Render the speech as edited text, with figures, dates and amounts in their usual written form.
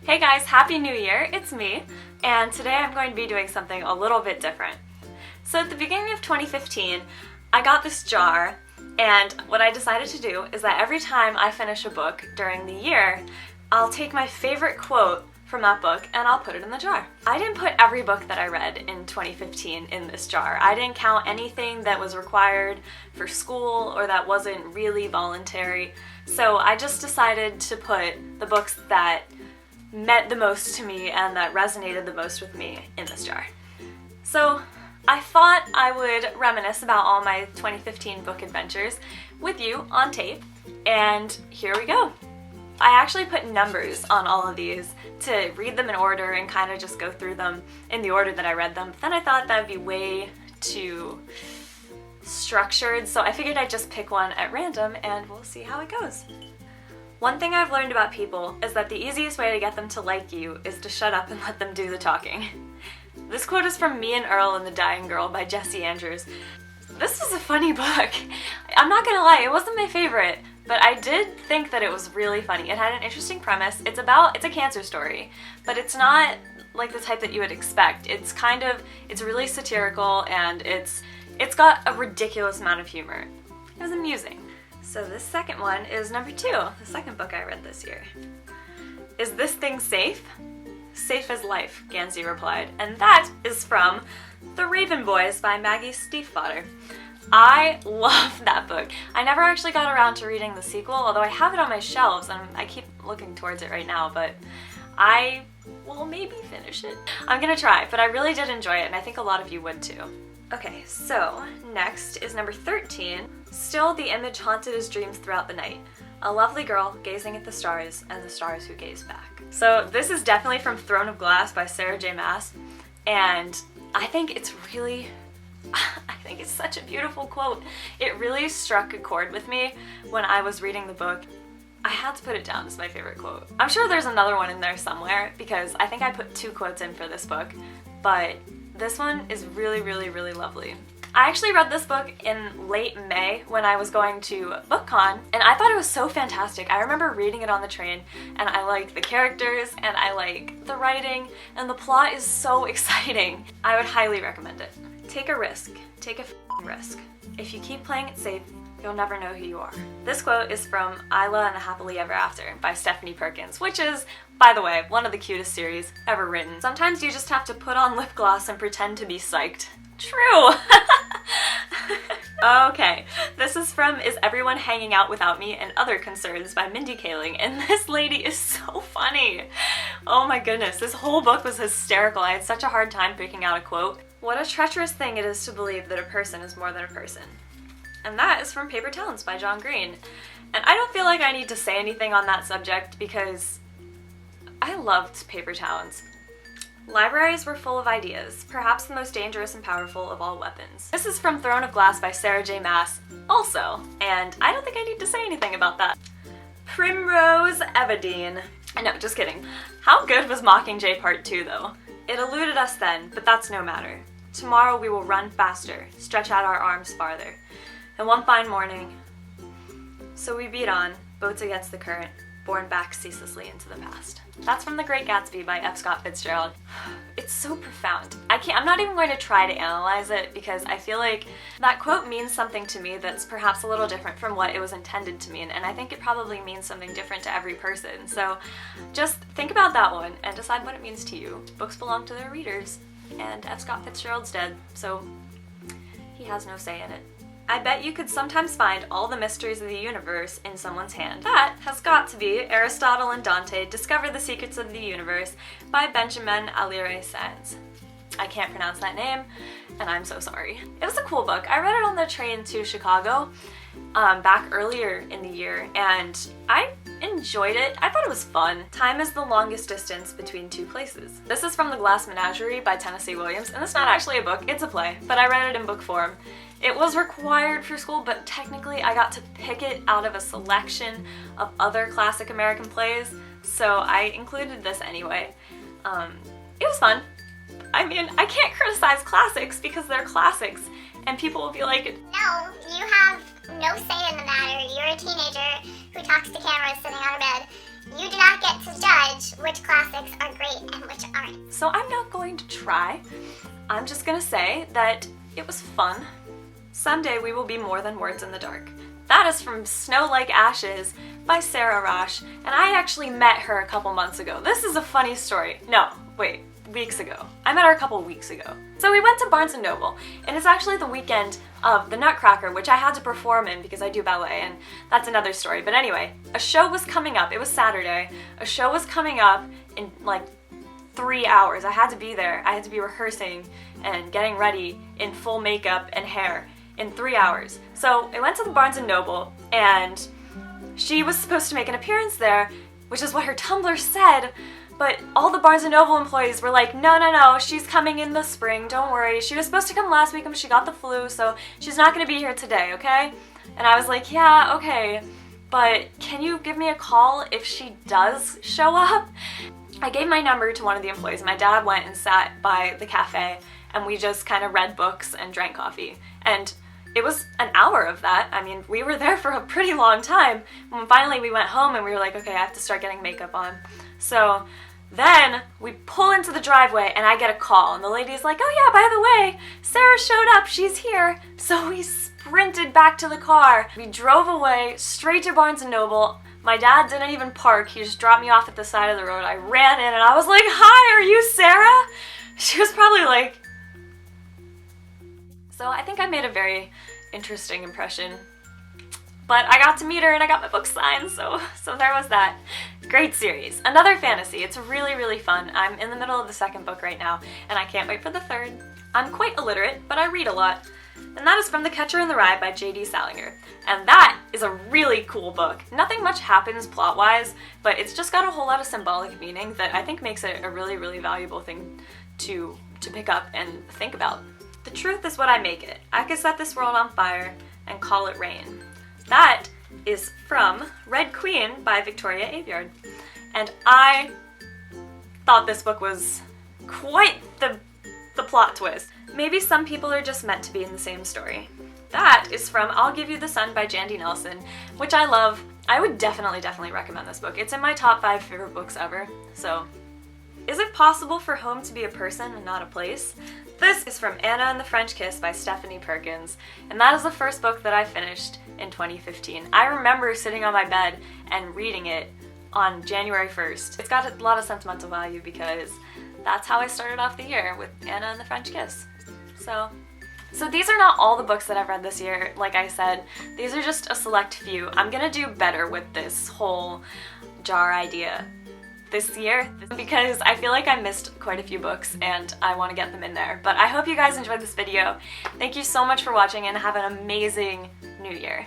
Hey guys, Happy New Year, it's me, and today I'm going to be doing something a little bit different. So at the beginning of 2015, I got this jar, and what I decided to do is that every time I finish a book during the year, I'll take my favorite quote from that book and I'll put it in the jar. I didn't put every book that I read in 2015 in this jar. I didn't count anything that was required for school or that wasn't really voluntary. So I just decided to put the books that meant the most to me and that resonated the most with me in this jar. So I thought I would reminisce about all my 2015 book adventures with you on tape, and here we go. I actually put numbers on all of these to read them in order and kind of just go through them in the order that I read them. But then I thought that would be way too structured, so I figured I'd just pick one at random and we'll see how it goes. One thing I've learned about people is that the easiest way to get them to like you is to shut up and let them do the talking. This quote is from Me and Earl and the Dying Girl by Jessie Andrews. This was a funny book. I'm not gonna lie, it wasn't my favorite, but I did think that it was really funny. It had an interesting premise. It's a cancer story, but it's not like the type that you would expect. It's really satirical, and it's got a ridiculous amount of humor. It was amusing. So this second one is number 2, the second book I read this year. Is this thing safe? Safe as life, Gansey replied. And that is from The Raven Boys by Maggie Stiefvater. I love that book. I never actually got around to reading the sequel, although I have it on my shelves and I keep looking towards it right now, but I will maybe finish it. I'm gonna try, but I really did enjoy it and I think a lot of you would too. Okay, so next is number 13. Still the image haunted his dreams throughout the night. A lovely girl gazing at the stars and the stars who gaze back. So this is definitely from Throne of Glass by Sarah J Maas, and I think it's such a beautiful quote. It really struck a chord with me when I was reading the book. I had to put it down as my favorite quote. I'm sure there's another one in there somewhere because I think I put 2 quotes in for this book, but this one is really, really, really lovely. I actually read this book in late May when I was going to BookCon, and I thought it was so fantastic. I remember reading it on the train, and I liked the characters, and I like the writing, and the plot is so exciting. I would highly recommend it. Take a risk. Take a risk. If you keep playing it safe, you'll never know who you are. This quote is from Isla and the Happily Ever After by Stephanie Perkins, which is, by the way, one of the cutest series ever written. Sometimes you just have to put on lip gloss and pretend to be psyched. True! Okay, this is from Is Everyone Hanging Out Without Me and Other Concerns by Mindy Kaling, and this lady is so funny. Oh my goodness, this whole book was hysterical. I had such a hard time picking out a quote. What a treacherous thing it is to believe that a person is more than a person. And that is from Paper Towns by John Green. And I don't feel like I need to say anything on that subject because I loved Paper Towns. Libraries were full of ideas, perhaps the most dangerous and powerful of all weapons. This is from Throne of Glass by Sarah J Maas, also, and I don't think I need to say anything about that. Primrose Evadine. No, just kidding. How good was Mockingjay Part 2 though? It eluded us then, but that's no matter. Tomorrow we will run faster, stretch out our arms farther. And one fine morning, so we beat on, boats against the current, borne back ceaselessly into the past. That's from The Great Gatsby by F. Scott Fitzgerald. It's so profound. I'm not even going to try to analyze it because I feel like that quote means something to me that's perhaps a little different from what it was intended to mean, and I think it probably means something different to every person. So just think about that one and decide what it means to you. Books belong to their readers, and F. Scott Fitzgerald's dead, so he has no say in it. I bet you could sometimes find all the mysteries of the universe in someone's hand. That has got to be Aristotle and Dante Discover the Secrets of the Universe by Benjamin Alire Sáenz. I can't pronounce that name, and I'm so sorry. It was a cool book. I read it on the train to Chicago back earlier in the year, and I enjoyed it. I thought it was fun. Time is the longest distance between 2 places. This is from The Glass Menagerie by Tennessee Williams, and it's not actually a book, it's a play, but I read it in book form. It was required for school, but technically I got to pick it out of a selection of other classic American plays, so I included this anyway. It was fun. I mean, I can't criticize classics because they're classics, and people will be like, no, you have no say in the matter. You're a teenager who talks to cameras sitting on her bed. You do not get to judge which classic so I'm not going to try. I'm just gonna say that it was fun. Someday we will be more than words in the dark. That is from Snow Like Ashes by Sarah Rosh, and I actually met her a couple months ago. This is a funny story. No, wait, weeks ago. I met her a couple weeks ago. So we went to Barnes & Noble, and it's actually the weekend of the Nutcracker, which I had to perform in because I do ballet, and that's another story. But anyway, a show was coming up. It was Saturday. A show was coming up in like 3 hours. I had to be there. I had to be rehearsing and getting ready in full makeup and hair in 3 hours. So I went to the Barnes & Noble, and she was supposed to make an appearance there, which is what her Tumblr said, but all the Barnes & Noble employees were like, no, she's coming in the spring, don't worry. She was supposed to come last week, but she got the flu, so she's not gonna be here today, okay? And I was like, yeah, okay, but can you give me a call if she does show up? I gave my number to one of the employees. My dad went and sat by the cafe, and we just kind of read books and drank coffee. And it was an hour of that. I mean, we were there for a pretty long time. When finally we went home and we were like, okay, I have to start getting makeup on. So then we pull into the driveway and I get a call, and the lady's like, oh yeah, by the way, Sarah showed up, she's here. So we sprinted back to the car. We drove away straight to Barnes & Noble. My dad didn't even park, he just dropped me off at the side of the road. I ran in and I was like, hi, are you Sarah? She was probably like... So I think I made a very interesting impression. But I got to meet her and I got my book signed, so there was that. Great series. Another fantasy. It's really, really fun. I'm in the middle of the second book right now, and I can't wait for the third. I'm quite illiterate, but I read a lot. And that is from The Catcher in the Rye by J.D. Salinger. And that is a really cool book. Nothing much happens plot-wise, but it's just got a whole lot of symbolic meaning that I think makes it a really, really valuable thing to pick up and think about. The truth is what I make it. I could set this world on fire and call it rain. That is from Red Queen by Victoria Aveyard. And I thought this book was quite the plot twist. Maybe some people are just meant to be in the same story. That is from I'll Give You the Sun by Jandy Nelson, which I love. I would definitely recommend this book. It's in my top 5 favorite books ever, so. Is it possible for home to be a person and not a place? This is from Anna and the French Kiss by Stephanie Perkins, and that is the first book that I finished in 2015. I remember sitting on my bed and reading it on January 1st. It's got a lot of sentimental value because that's how I started off the year, with Anna and the French Kiss. So these are not all the books that I've read this year, like I said. These are just a select few. I'm gonna do better with this whole jar idea this year because I feel like I missed quite a few books and I want to get them in there. But I hope you guys enjoyed this video. Thank you so much for watching and have an amazing new year.